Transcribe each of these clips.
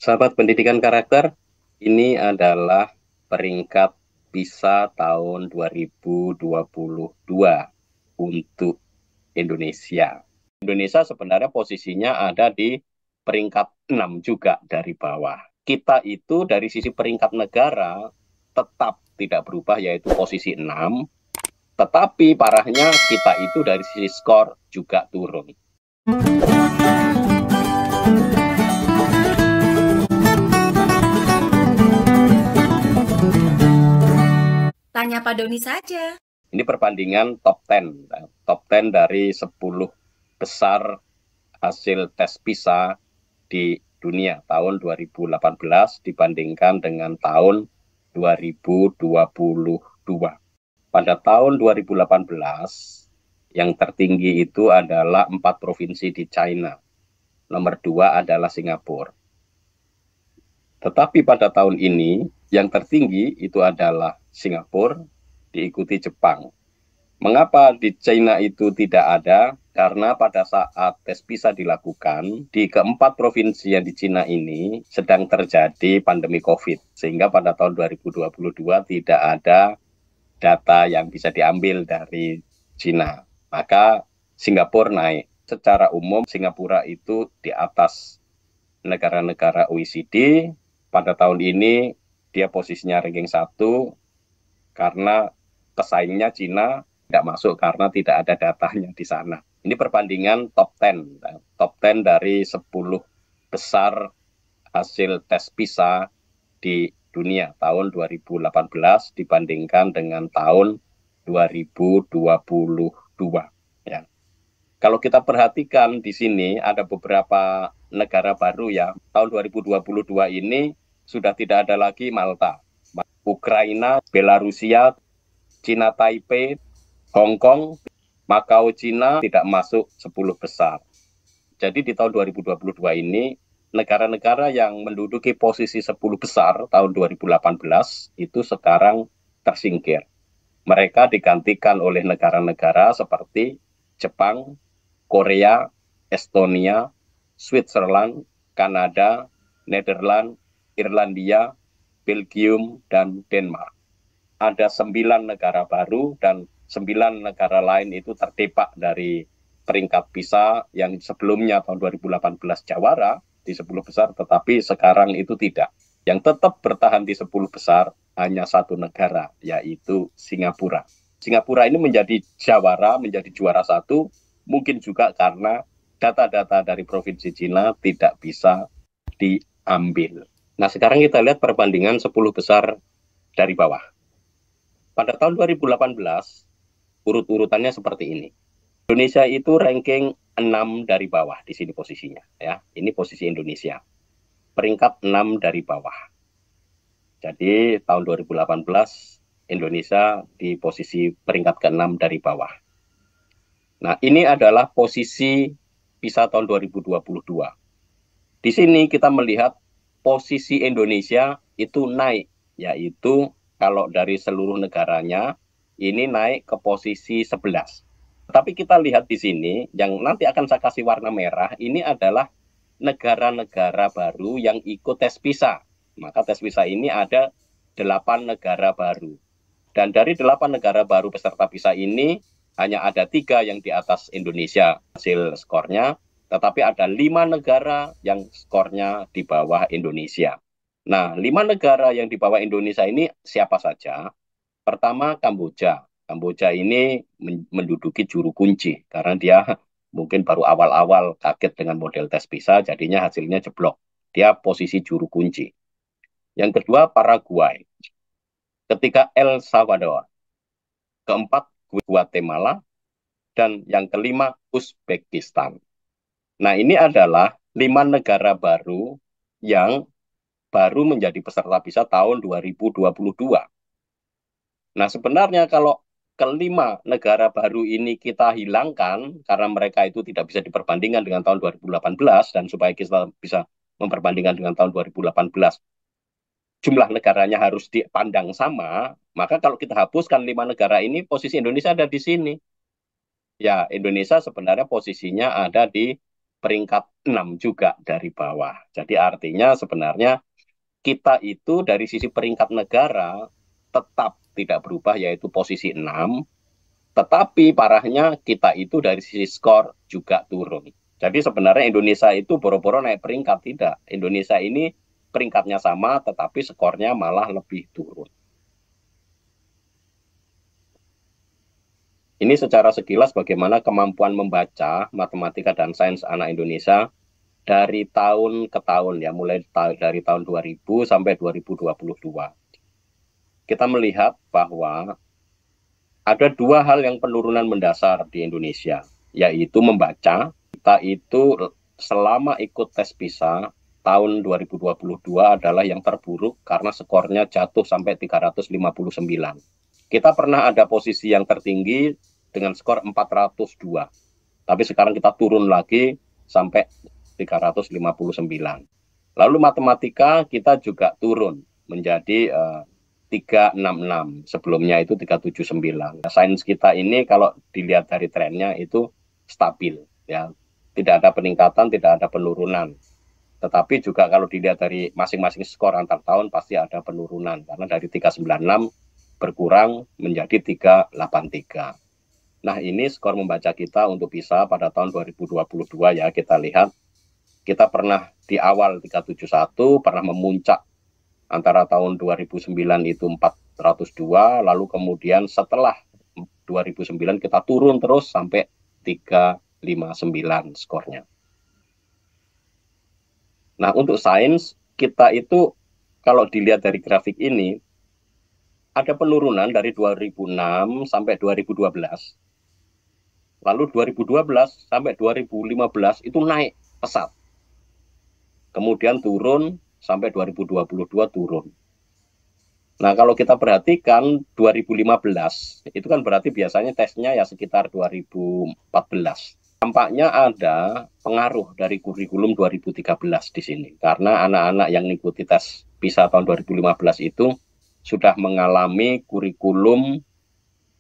Sahabat pendidikan karakter, ini adalah peringkat PISA tahun 2022 untuk Indonesia. Indonesia sebenarnya posisinya ada di peringkat 6 juga dari bawah. Kita itu dari sisi peringkat negara tetap tidak berubah yaitu posisi 6, tetapi parahnya kita itu dari sisi skor juga turun. Tanya Pak Doni saja. Ini perbandingan top 10. Top 10 dari 10 besar hasil tes PISA di dunia tahun 2018 dibandingkan dengan tahun 2022. Pada tahun 2018, yang tertinggi itu adalah 4 provinsi di China. Nomor 2 adalah Singapura. Tetapi pada tahun ini, yang tertinggi itu adalah Singapura, diikuti Jepang. Mengapa di China itu tidak ada? Karena pada saat tes PISA dilakukan, di keempat provinsi yang di China ini sedang terjadi pandemi COVID. Sehingga pada tahun 2022 tidak ada data yang bisa diambil dari China. Maka Singapura naik. Secara umum Singapura itu di atas negara-negara OECD. Pada tahun ini dia posisinya ranking 1 karena pesaingnya China tidak masuk karena tidak ada datanya di sana. Ini perbandingan top 10. Top 10 dari 10 besar hasil tes PISA di dunia tahun 2018 dibandingkan dengan tahun 2022. Ya. Kalau kita perhatikan di sini ada beberapa negara baru ya. Tahun 2022 ini sudah tidak ada lagi Malta, Ukraina, Belarusia, Cina Taipei, Hong Kong, Makau Cina tidak masuk 10 besar. Jadi di tahun 2022 ini negara-negara yang menduduki posisi 10 besar tahun 2018 itu sekarang tersingkir. Mereka digantikan oleh negara-negara seperti Jepang, Korea, Estonia, Switzerland, Kanada, Nederland, Irlandia, Belgium, dan Denmark. Ada 9 negara baru dan 9 negara lain itu terdepak dari peringkat PISA yang sebelumnya tahun 2018 jawara di 10 besar, tetapi sekarang itu tidak. Yang tetap bertahan di 10 besar hanya satu negara, yaitu Singapura. Singapura ini menjadi jawara, menjadi juara satu, mungkin juga karena data-data dari Provinsi Cina tidak bisa diambil. Nah, sekarang kita lihat perbandingan 10 besar dari bawah. Pada tahun 2018, urut-urutannya seperti ini. Indonesia itu ranking 6 dari bawah di sini posisinya. Ya, ini posisi Indonesia. Peringkat 6 dari bawah. Jadi tahun 2018 Indonesia di posisi peringkat ke-6 dari bawah. Nah, ini adalah posisi PISA tahun 2022. Di sini kita melihat posisi Indonesia itu naik, yaitu kalau dari seluruh negaranya, ini naik ke posisi 11. Tapi kita lihat di sini, yang nanti akan saya kasih warna merah, ini adalah negara-negara baru yang ikut tes PISA. Maka tes PISA ini ada 8 negara baru. Dan dari 8 negara baru peserta PISA ini, hanya ada 3 yang di atas Indonesia hasil skornya, tetapi ada 5 negara yang skornya di bawah Indonesia. Nah, 5 negara yang di bawah Indonesia ini siapa saja? Pertama, Kamboja. Kamboja ini menduduki juru kunci karena dia mungkin baru awal-awal kaget dengan model tes PISA, jadinya hasilnya jeblok. Dia posisi juru kunci. Yang kedua, Paraguay. Ketiga, El Salvador. Keempat, Guatemala. Dan yang kelima, Uzbekistan. Nah, ini adalah 5 negara baru yang baru menjadi peserta PISA tahun 2022. Nah, sebenarnya kalau kelima negara baru ini kita hilangkan, karena mereka itu tidak bisa diperbandingkan dengan tahun 2018, dan supaya kita bisa memperbandingkan dengan tahun 2018, jumlah negaranya harus dipandang sama, maka kalau kita hapuskan 5 negara ini, posisi Indonesia ada di sini. Ya, Indonesia sebenarnya posisinya ada di peringkat 6 juga dari bawah. Jadi artinya sebenarnya kita itu dari sisi peringkat negara tetap tidak berubah, yaitu posisi 6, tetapi parahnya kita itu dari sisi skor juga turun. Jadi sebenarnya Indonesia itu boro-boro naik peringkat, tidak. Indonesia ini peringkatnya sama, tetapi skornya malah lebih turun. Ini secara sekilas bagaimana kemampuan membaca matematika dan sains anak Indonesia dari tahun ke tahun, ya, mulai dari tahun 2000 sampai 2022. Kita melihat bahwa ada dua hal yang penurunan mendasar di Indonesia, yaitu membaca. Kita itu selama ikut tes PISA tahun 2022 adalah yang terburuk karena skornya jatuh sampai 359. Kita pernah ada posisi yang tertinggi dengan skor 402. Tapi sekarang kita turun lagi sampai 359. Lalu matematika kita juga turun menjadi 366. Sebelumnya itu 379. Sains kita ini kalau dilihat dari trennya itu stabil, ya. Tidak ada peningkatan, tidak ada penurunan. Tetapi juga kalau dilihat dari masing-masing skor antar tahun pasti ada penurunan karena dari 396 berkurang menjadi 383. Nah, ini skor membaca kita untuk PISA pada tahun 2022, ya, kita lihat. Kita pernah di awal 371, pernah memuncak antara tahun 2009 itu 402, lalu kemudian setelah 2009 kita turun terus sampai 359 skornya. Nah, untuk sains kita itu kalau dilihat dari grafik ini ada penurunan dari 2006 sampai 2012. Lalu 2012 sampai 2015 itu naik pesat. Kemudian turun sampai 2022 turun. Nah, kalau kita perhatikan 2015, itu kan berarti biasanya tesnya ya sekitar 2014. Tampaknya ada pengaruh dari kurikulum 2013 di sini. Karena anak-anak yang mengikuti tes PISA tahun 2015 itu sudah mengalami kurikulum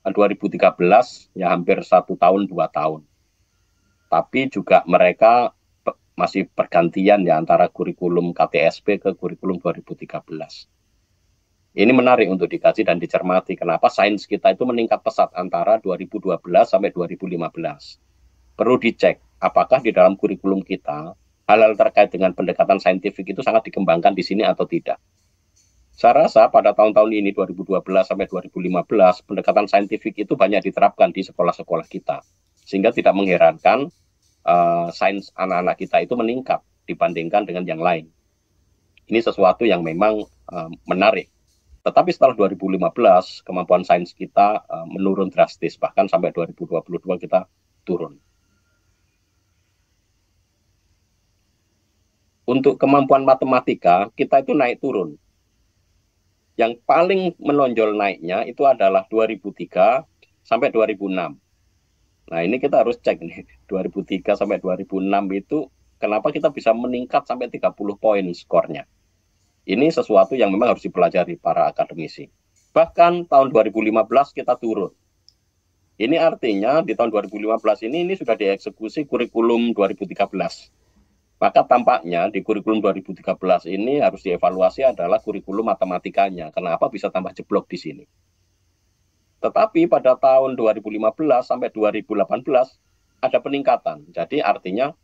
2013 ya hampir 1 tahun 2 tahun. Tapi juga mereka masih pergantian ya antara kurikulum KTSP ke kurikulum 2013. Ini menarik untuk dikaji dan dicermati kenapa sains kita itu meningkat pesat antara 2012 sampai 2015. Perlu dicek apakah di dalam kurikulum kita hal-hal terkait dengan pendekatan saintifik itu sangat dikembangkan di sini atau tidak. Saya rasa pada tahun-tahun ini 2012 sampai 2015 pendekatan saintifik itu banyak diterapkan di sekolah-sekolah kita. Sehingga tidak mengherankan sains anak-anak kita itu meningkat dibandingkan dengan yang lain. Ini sesuatu yang memang menarik. Tetapi setelah 2015 kemampuan sains kita menurun drastis, bahkan sampai 2022 kita turun. Untuk kemampuan matematika kita itu naik turun. Yang paling menonjol naiknya itu adalah 2003 sampai 2006. Nah, ini kita harus cek nih, 2003 sampai 2006 itu kenapa kita bisa meningkat sampai 30 poin skornya. Ini sesuatu yang memang harus dipelajari para akademisi. Bahkan tahun 2015 kita turun. Ini artinya di tahun 2015 ini sudah dieksekusi kurikulum 2013. Maka tampaknya di kurikulum 2013 ini harus dievaluasi adalah kurikulum matematikanya. Kenapa bisa tambah jeblok di sini? Tetapi pada tahun 2015 sampai 2018 ada peningkatan. Jadi artinya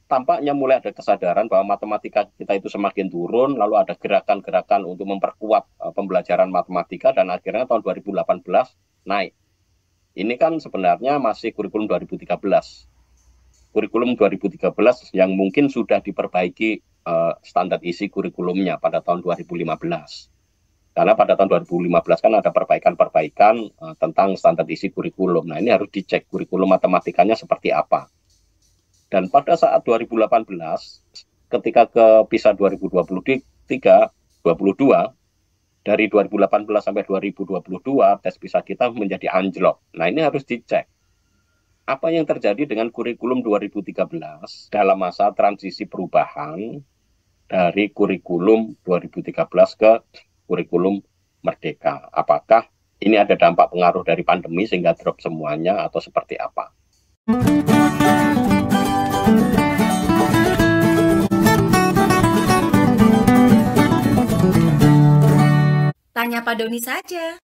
tampaknya mulai ada kesadaran bahwa matematika kita itu semakin turun, lalu ada gerakan-gerakan untuk memperkuat pembelajaran matematika dan akhirnya tahun 2018 naik. Ini kan sebenarnya masih kurikulum 2013. Kurikulum 2013 yang mungkin sudah diperbaiki standar isi kurikulumnya pada tahun 2015. Karena pada tahun 2015 kan ada perbaikan-perbaikan tentang standar isi kurikulum. Nah, ini harus dicek kurikulum matematikanya seperti apa. Dan pada saat 2018, ketika ke PISA 2023, 22, dari 2018 sampai 2022, tes PISA kita menjadi anjlok. Nah, ini harus dicek. Apa yang terjadi dengan kurikulum 2013 dalam masa transisi perubahan dari kurikulum 2013 ke kurikulum Merdeka? Apakah ini ada dampak pengaruh dari pandemi sehingga drop semuanya atau seperti apa? Tanya Pak Doni saja.